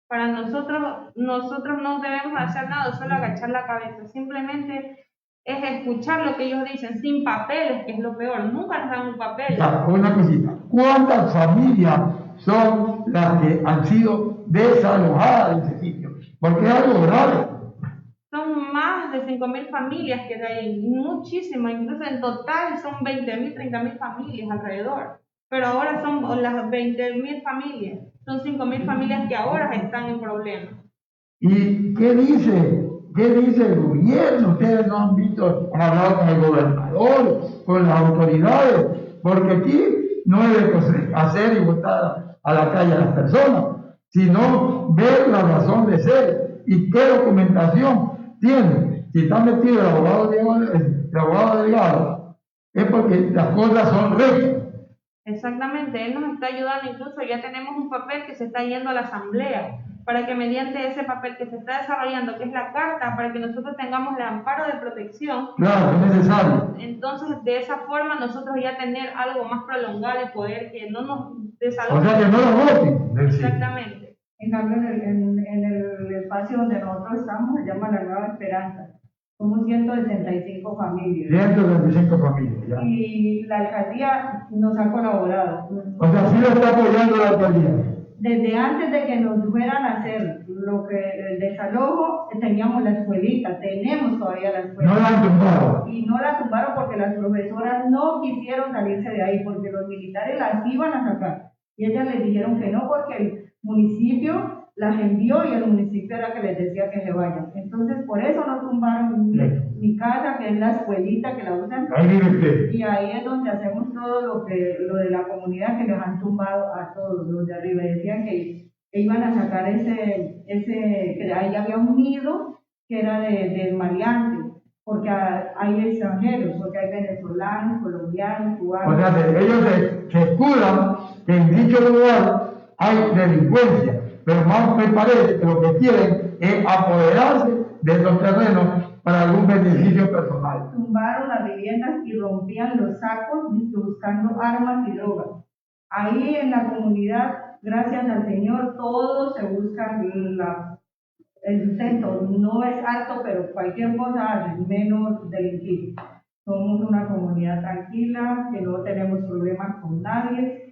Para nosotros no debemos hacer nada, solo agachar la cabeza. Simplemente es escuchar lo que ellos dicen, sin papeles, que es lo peor. Nunca nos dan un papel. Ya, una cosita. ¿Cuántas familias son las que han sido desalojadas de ese sitio? Porque es algo grave. Son más de 5.000 familias que hay, muchísimas. Incluso en total son 20.000, 30.000 familias alrededor. Pero ahora son las 20.000 familias. Son 5.000 familias que ahora están en problemas. ¿Y qué dice? ¿Qué dice el gobierno? Ustedes no han visto, han hablado con el gobernador, con las autoridades, porque aquí no es de hacer y botar a la calle a las personas, sino ver la razón de ser y qué documentación tiene. Si está metido el abogado delegado, es porque las cosas son rectas. Exactamente, él nos está ayudando, incluso ya tenemos un papel que se está yendo a la asamblea, para que mediante ese papel que se está desarrollando, que es la carta, para que nosotros tengamos el amparo de protección. Claro, es necesario. Entonces, de esa forma, nosotros ya tener algo más prolongado y poder que no nos desalojen. O sea, que no lo voten. Exactamente. En cambio, en el espacio donde nosotros estamos, se llama La Nueva Esperanza. Somos 165 familias. 165 familias, ya. Y la alcaldía nos ha colaborado. O sea, sí lo está apoyando la alcaldía. Desde antes de que nos fueran a hacer el desalojo, teníamos la escuelita, tenemos todavía la escuela. No la han tumbado. Y no la tumbaron porque las profesoras no quisieron salirse de ahí, porque los militares las iban a sacar. Y ellas les dijeron que no, porque el municipio las envió y el municipio era que les decía que se vayan. Entonces, por eso no tumbaron mi casa, que es la escuelita que la usan. Ahí vive usted. Y ahí es donde hacemos todo lo de la comunidad, que les han tumbado a todos los de arriba. Decían que iban a sacar que ahí había un nido que era del maleante, porque hay extranjeros, porque hay venezolanos, colombianos, cubanos. O sea, ellos se escudan que en dicho lugar hay delincuencia, pero más me parece que lo que quieren es apoderarse de los terrenos para algún beneficio personal. Tumbaron las viviendas y rompían los sacos buscando armas y drogas. Ahí en la comunidad, gracias al Señor, todos se buscan el sustento. No es alto, pero cualquier cosa hace, menos delinquir. Somos una comunidad tranquila, que no tenemos problemas con nadie.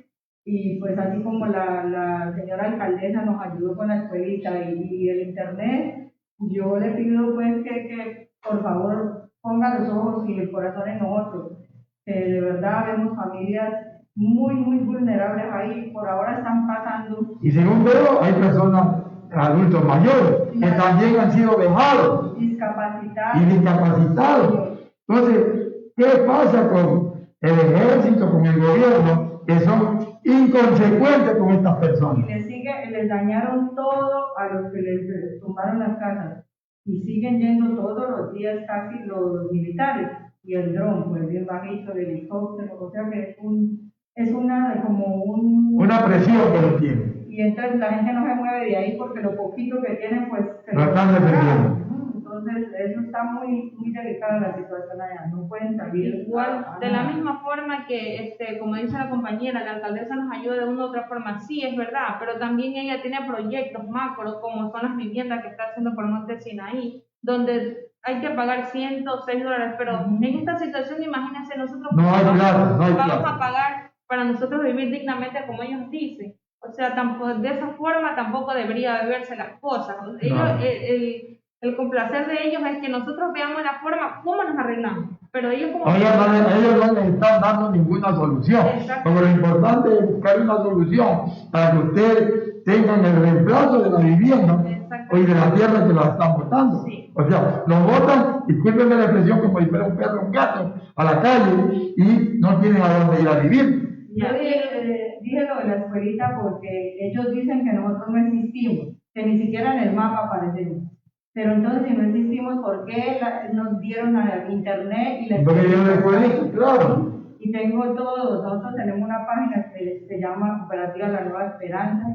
Y pues así como la señora alcaldesa nos ayudó con la escuelita y el internet, yo le pido pues que por favor ponga los ojos y el corazón en nosotros. De verdad vemos familias muy vulnerables ahí, por ahora están pasando. Y según veo, hay personas, adultos mayores, que también han sido dejados y discapacitados. Entonces, ¿qué pasa con el ejército, con el gobierno, que son inconsecuentes con estas personas? Y les dañaron todo a los que les tumbaron las casas, y siguen yendo todos los días casi los militares, y el dron, pues bien bajito, el helicóptero, o sea que es una presión que lo tienen. Y entonces la gente no se mueve de ahí porque lo poquito que tienen, pues se lo están defendiendo. Entonces, eso está muy delicada la situación allá, no pueden salir. Igual, de la misma forma que, como dice la compañera, la alcaldesa nos ayuda de una u otra forma, sí, es verdad, pero también ella tiene proyectos macro, como son las viviendas que está haciendo por Monte Sinaí, donde hay que pagar $106, pero en esta situación, imagínense, nosotros vamos a pagar para nosotros vivir dignamente como ellos dicen. O sea, de esa forma tampoco debería verse las cosas. Ellos, el complacer de ellos es que nosotros veamos la forma cómo nos arreglamos, pero ellos como... Ellos no les están dando ninguna solución, porque lo importante es buscar una solución para que ustedes tengan el reemplazo de la vivienda y de la tierra que la están botando. Sí. O sea, los botan, discúlpenme la expresión, como si fuera un perro o un gato, a la calle y no tienen a dónde ir a vivir. Yo dije lo de la escuelita porque ellos dicen que nosotros no existimos, que ni siquiera en el mapa aparecemos. Pero entonces, si no existimos, ¿por qué nos dieron a internet y la escuelita? Claro. Y tengo todo. Nosotros tenemos una página que se llama Cooperativa La Nueva Esperanza,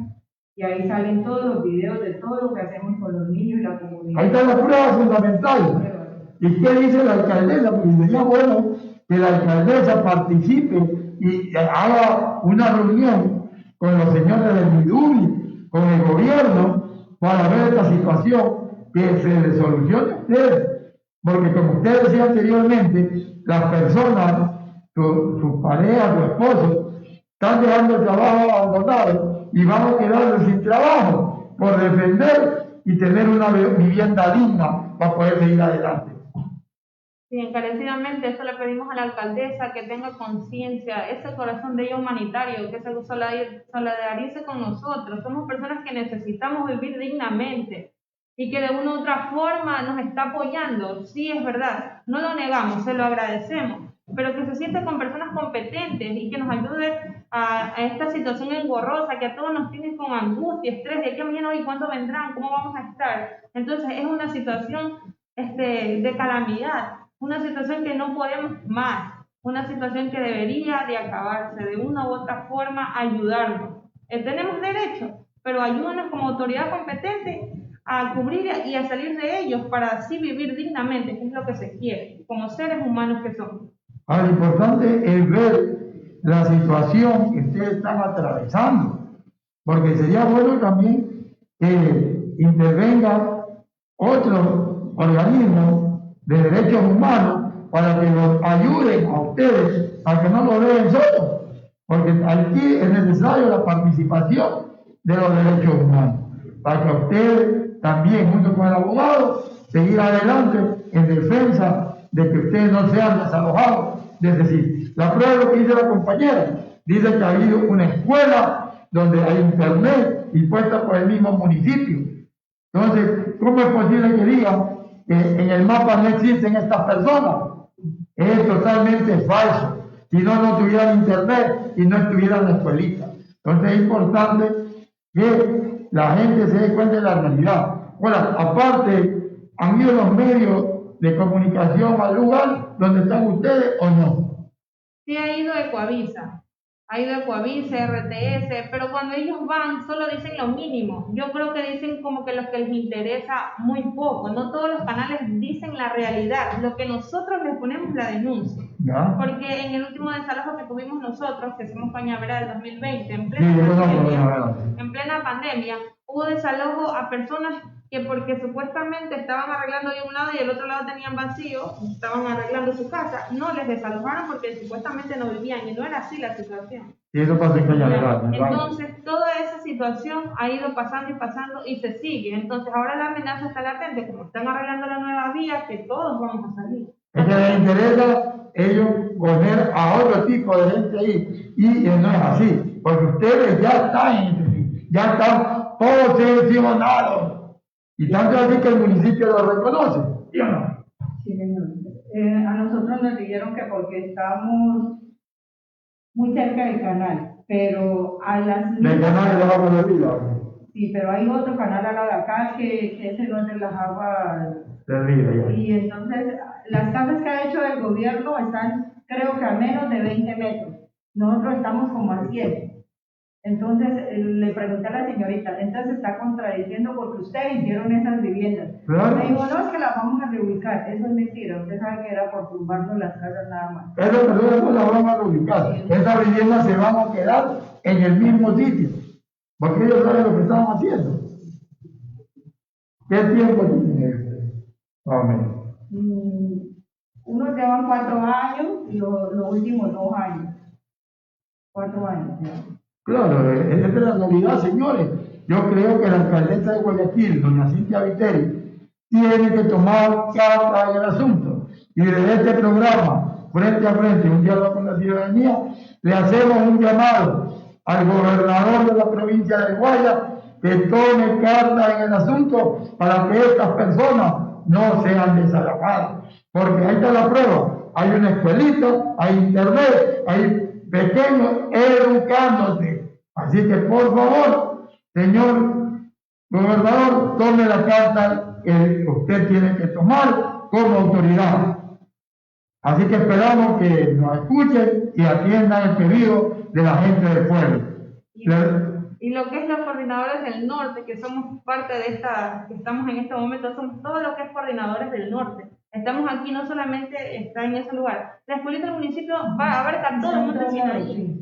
y ahí salen todos los videos de todo lo que hacemos con los niños y la comunidad. Ahí está la prueba fundamental. ¿Y qué dice la alcaldesa? Porque sería bueno que la alcaldesa participe y haga una reunión con los señores del MIDUBI, con el gobierno, para ver esta situación, que se les solucione a ustedes. Porque como usted decía anteriormente, las personas, sus parejas, su esposo, están dejando el trabajo abandonado y van a quedar sin trabajo por defender y tener una vivienda digna para poder seguir adelante. Sí, encarecidamente, eso le pedimos a la alcaldesa que tenga conciencia, ese corazón de ella humanitario, que se solidarice con nosotros. Somos personas que necesitamos vivir dignamente y que de una u otra forma nos está apoyando. Sí, es verdad, no lo negamos, se lo agradecemos, pero que se siente con personas competentes y que nos ayude a esta situación engorrosa que a todos nos tiene con angustia, estrés, de aquí a mañana, ¿y cuándo vendrán? ¿Cómo vamos a estar? Entonces es una situación de calamidad, una situación que no podemos más, una situación que debería de acabarse, de una u otra forma ayudarnos. Tenemos derecho, pero ayúdanos como autoridad competente a cubrir y a salir de ellos para así vivir dignamente, que es lo que se quiere, como seres humanos que somos. Ahora, lo importante es ver la situación que ustedes están atravesando, porque sería bueno también que intervenga otros organismos de derechos humanos para que los ayuden a ustedes a que no lo vean solos, porque aquí es necesario la participación de los derechos humanos, para que ustedes también, junto con el abogado, seguir adelante en defensa de que ustedes no sean desalojados. Es decir, la prueba de lo que dice la compañera, dice que ha habido una escuela donde hay internet impuesta por el mismo municipio. Entonces, ¿cómo es posible que digan que en el mapa no existen estas personas? Es totalmente falso. Si no, no tuvieran internet y no estuvieran en la escuelita. Entonces es importante que la gente se dé cuenta de la realidad. Bueno, aparte, ¿han ido los medios de comunicación al lugar donde están ustedes o no? Sí, ha ido Ecoavisa, RTS, pero cuando ellos van solo dicen lo mínimo. Yo creo que dicen como que lo que les interesa muy poco. No todos los canales dicen la realidad, lo que nosotros les ponemos la denuncia. ¿Ya? Porque en el último desalojo que tuvimos nosotros, que hicimos Cañaveral del 2020, en plena pandemia, hubo desalojo a personas que porque supuestamente estaban arreglando de un lado y del otro lado tenían vacío, estaban arreglando su casa, no les desalojaron porque supuestamente no vivían y no era así la situación. Y eso pasa en Cañaveral. Entonces, toda esa situación ha ido pasando y se sigue. Entonces, ahora la amenaza está latente, como están arreglando la nueva vía, que todos vamos a salir. Es que les interesa ellos poner a otro tipo de gente ahí, y no es así, porque ustedes ya están, ya están todos seleccionados. Y tanto así que el municipio lo reconoce, ¿sí o no? Sí, señor. A nosotros nos dijeron que porque estamos muy cerca del canal, pero a las... Del canal de agua de Río. Sí, pero hay otro canal al lado de acá que es el donde las aguas... Del Río, y entonces, las casas que ha hecho el gobierno están, creo que a menos de 20 metros. Nosotros estamos como a 100. Entonces le pregunté a la señorita, entonces está contradiciendo porque ustedes hicieron esas viviendas. Claro. Me dijo, no, es que las vamos a reubicar. Eso es mentira, usted sabe que era por tumbarnos las casas nada más. Pero no las vamos a reubicar. Sí. Esas viviendas se van a quedar en el mismo sitio, porque ellos saben lo que estaban haciendo. ¿Qué tiempo tienen? Más o menos. Unos llevan 4 años y los últimos 2 años. 4 años. Ya. Claro, esa es la realidad, señores. Yo creo que la alcaldesa de Guayaquil, doña Cintia Viteri, tiene que tomar carta en el asunto. Y desde este programa, frente a frente, un diálogo con la ciudadanía, le hacemos un llamado al gobernador de la provincia de Guaya que tome carta en el asunto para que estas personas no sean desalojadas. Porque ahí está la prueba. Hay una escuelita, hay internet, hay pequeños educándose. Así que por favor, señor gobernador, tome la carta que usted tiene que tomar como autoridad. Así que esperamos que nos escuchen y atiendan el pedido de la gente del pueblo. Y lo que es los coordinadores del norte, que somos parte de que estamos en este momento, somos todo lo que es coordinadores del norte. Estamos aquí, no solamente está en ese lugar. La escuelita del municipio va a abarcar todo el Monte Sinaí.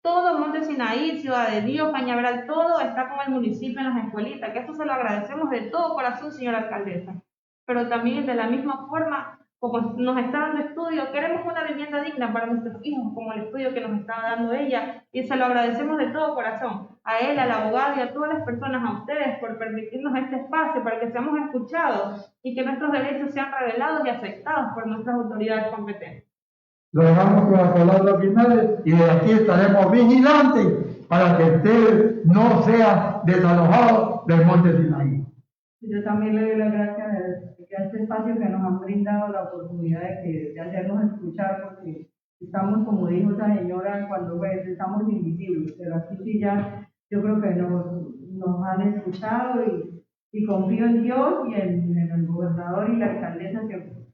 Todo Monte Sinaí, Ciudad de Dios, Cañaveral, todo está con el municipio en las escuelitas, que eso se lo agradecemos de todo corazón, señora alcaldesa. Pero también de la misma forma, como nos está dando estudio, queremos una vivienda digna para nuestros hijos, como el estudio que nos está dando ella, y se lo agradecemos de todo corazón, a él, al abogado y a todas las personas, a ustedes, por permitirnos este espacio, para que seamos escuchados y que nuestros derechos sean revelados y aceptados por nuestras autoridades competentes. Lo dejamos con las palabras finales y de aquí estaremos vigilantes para que usted no sea desalojado del Monte Sinaí. Yo también le doy las gracias a este espacio que nos han brindado la oportunidad de hacernos escuchar, porque estamos, como dijo esa señora, cuando estamos invisibles, pero aquí sí ya yo creo que nos han escuchado y confío en Dios y en el gobernador y la alcaldesa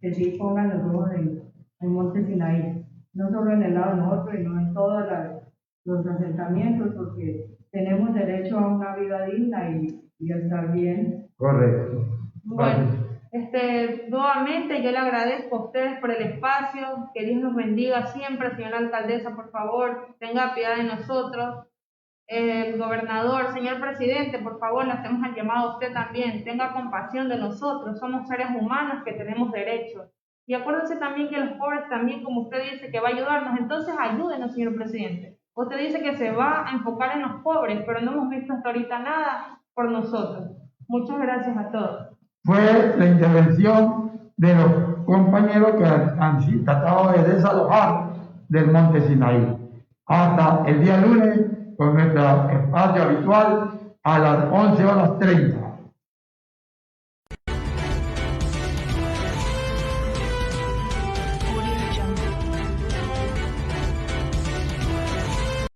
que sí pongan los ojos en Monte Sinaí, no solo en el lado norte, sino en todos los asentamientos, porque tenemos derecho a una vida digna y a estar bien. Correcto. Bueno, nuevamente yo le agradezco a ustedes por el espacio, que Dios nos bendiga siempre, señora alcaldesa, por favor, tenga piedad de nosotros. El gobernador, señor presidente, por favor, le hacemos el llamado a usted también, tenga compasión de nosotros, somos seres humanos que tenemos derechos. Y acuérdense también que los pobres también, como usted dice, que va a ayudarnos, entonces ayúdenos, señor presidente. Usted dice que se va a enfocar en los pobres, pero no hemos visto hasta ahorita nada por nosotros. Muchas gracias a todos. Fue la intervención de los compañeros que han tratado de desalojar del Monte Sinaí. Hasta el día lunes con nuestro espacio habitual a las 11:30.